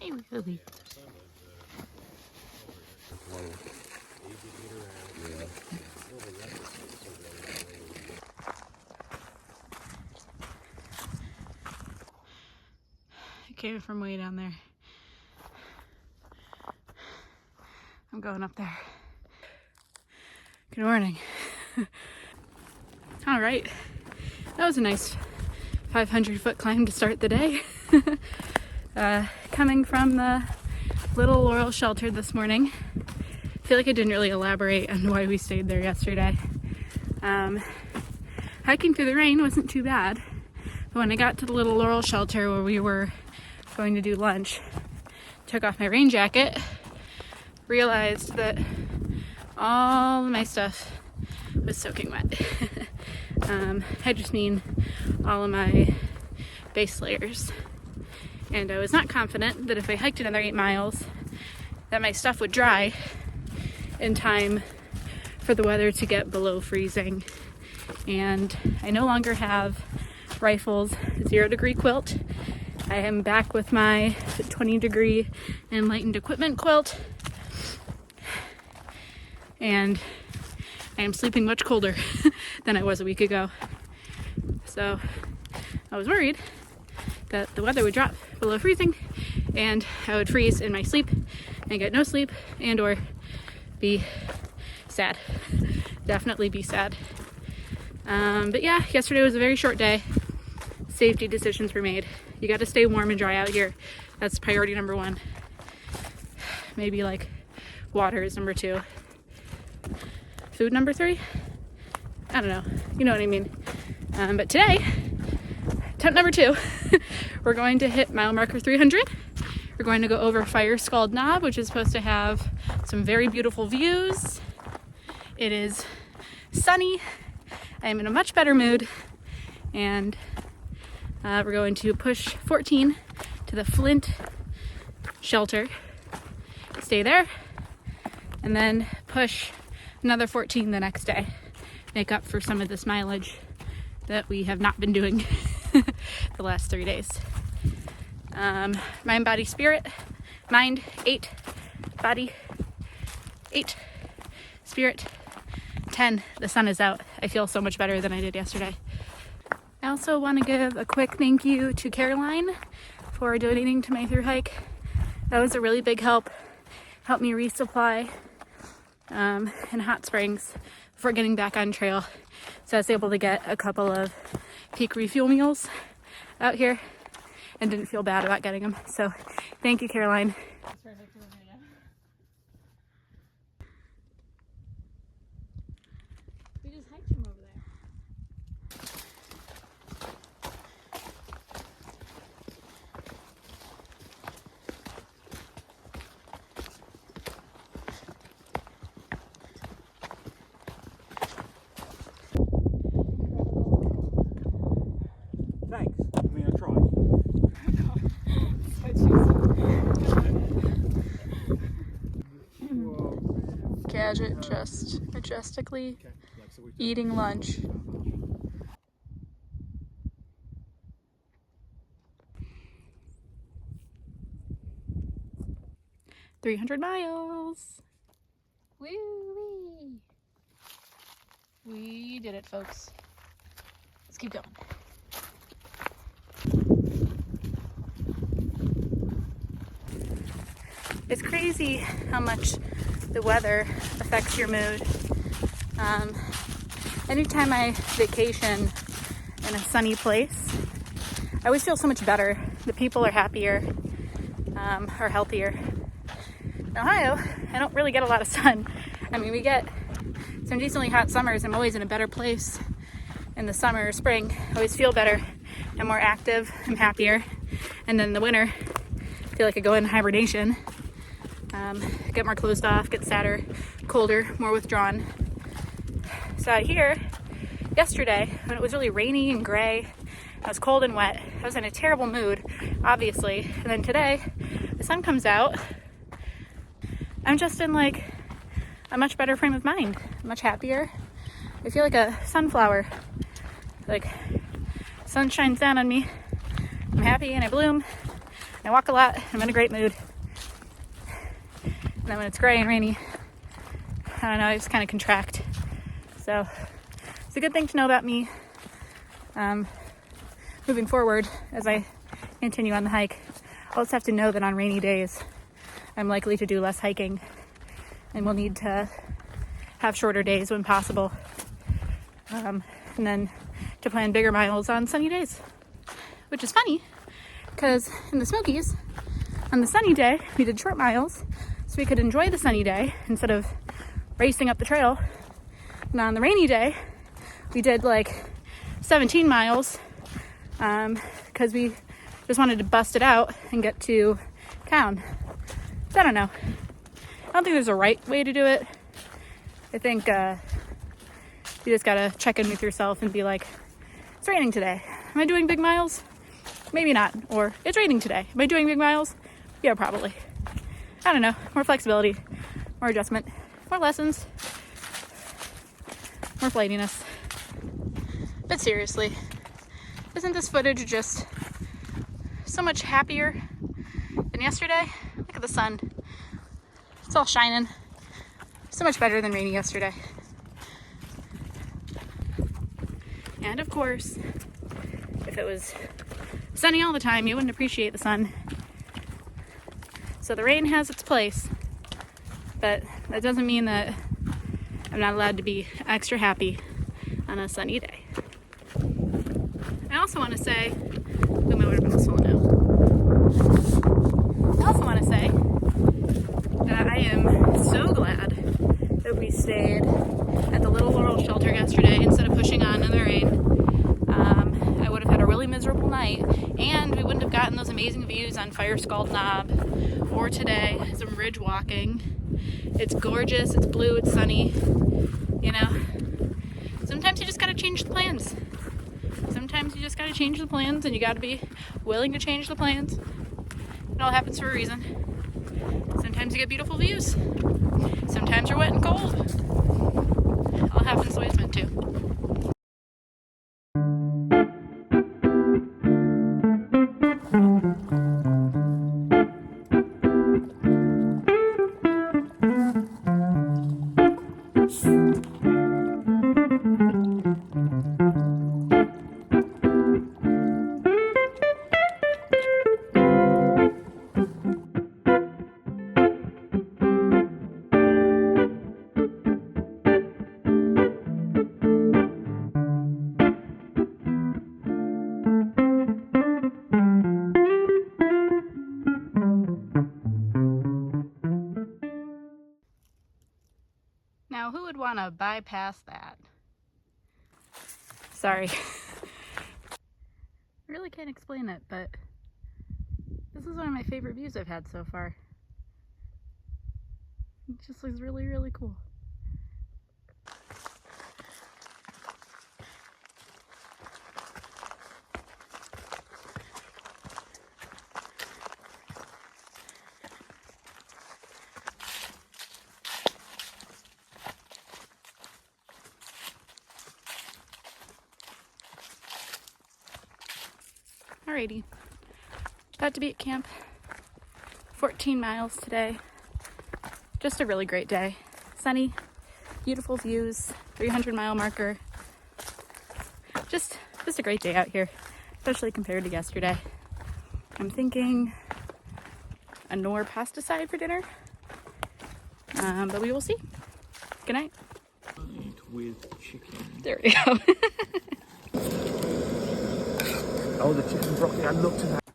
Hey, Willie. I came from way down there. I'm going up there. Good morning. All right, that was a nice 500-foot climb to start the day. Coming from the Little Laurel shelter this morning. I feel like I didn't really elaborate on why we stayed there yesterday. Hiking through the rain wasn't too bad, but when I got to the Little Laurel shelter where we were going to do lunch, took off my rain jacket, realized that all of my stuff was soaking wet. I just mean all of my base layers. And I was not confident that if I hiked another 8 miles that my stuff would dry in time for the weather to get below freezing. And I no longer have Rifle's 0-degree quilt. I am back with my 20-degree enlightened equipment quilt. And I am sleeping much colder than I was a week ago. So I was worried that the weather would drop below freezing and I would freeze in my sleep and get no sleep and or be sad. Definitely be sad. But yeah, yesterday was a very short day. Safety decisions were made. You got to stay warm and dry out here. That's priority number 1. Maybe like water is number 2. Food number 3? I don't know. You know what I mean. But today, attempt number 2, we're going to hit mile marker 300. We're going to go over Fire Scald Knob, which is supposed to have some very beautiful views. It is sunny. I am in a much better mood. And we're going to push 14 to the Flint shelter. Stay there. And then push another 14 the next day. Make up for some of this mileage that we have not been doing the last 3 days. Mind, body, spirit. Mind, 8. Body, 8. Spirit, 10. The sun is out. I feel so much better than I did yesterday. I also want to give a quick thank you to Caroline for donating to my ThruHike. That was a really big help. Helped me resupply in Hot Springs before getting back on trail. So I was able to get a couple of peak refuel meals out here and didn't feel bad about getting them. So thank you, Caroline. We just hiked from over there. Thanks. I mean, I tried. Gadget just majestically eating lunch. "300 miles. Woo-wee. We did it, folks. Let's keep going. It's crazy how much the weather affects your mood. Anytime I vacation in a sunny place, I always feel so much better. The people are happier, are healthier. In Ohio, I don't really get a lot of sun. I mean, we get some decently hot summers. I'm always in a better place in the summer or spring. I always feel better. I'm more active. I'm happier. And then in the winter, I feel like I go in hibernation. Get more closed off, get sadder, colder, more withdrawn. So out here, yesterday, when it was really rainy and gray, I was cold and wet. I was in a terrible mood, obviously. And then today, the sun comes out. I'm just in like a much better frame of mind, much happier. I feel like a sunflower. Like sun shines down on me. I'm happy and I bloom. I walk a lot. I'm in a great mood. And then when it's gray and rainy, I don't know, I just kind of contract. So it's a good thing to know about me moving forward as I continue on the hike. I'll just have to know that on rainy days, I'm likely to do less hiking and will need to have shorter days when possible. And then to plan bigger miles on sunny days, which is funny because in the Smokies, on the sunny day, we did short miles so we could enjoy the sunny day instead of racing up the trail. And on the rainy day, we did like 17 miles because we just wanted to bust it out and get to town. So I don't know. I don't think there's a right way to do it. I think you just gotta check in with yourself and be like, it's raining today. Am I doing big miles? Maybe not. Or it's raining today. Am I doing big miles? Yeah, probably. I don't know. More flexibility, more adjustment, more lessons, more flightiness. But seriously, isn't this footage just so much happier than yesterday? Look at the sun. It's all shining. So much better than rainy yesterday. And of course, if it was sunny all the time, you wouldn't appreciate the sun. So the rain has its place, but that doesn't mean that I'm not allowed to be extra happy on a sunny day. I also want to say, ooh, my water bottle's full now. I also want to say that I am so glad that we stayed at the Little Laurel shelter yesterday instead of pushing on in the rain. I would have had a really miserable night, and we wouldn't have gotten those amazing views on Fire Scald Knob, or today, some ridge walking. It's gorgeous, it's blue, it's sunny, you know. Sometimes you just gotta change the plans. Sometimes you just gotta change the plans, and you gotta be willing to change the plans. It all happens for a reason. Sometimes you get beautiful views. Sometimes you're wet and cold. It all happens the way it's meant to. Now, who would want to bypass that? Sorry. I really can't explain it, but this is one of my favorite views I've had so far. It just looks really, really cool. Alrighty, about to be at camp. 14 miles today. Just a really great day. Sunny, beautiful views, 300-mile marker. Just a great day out here, especially compared to yesterday. I'm thinking a Knorr pasta side for dinner, but we will see. Good night. With chicken. There we go. Oh, the chicken broccoli. I love to have.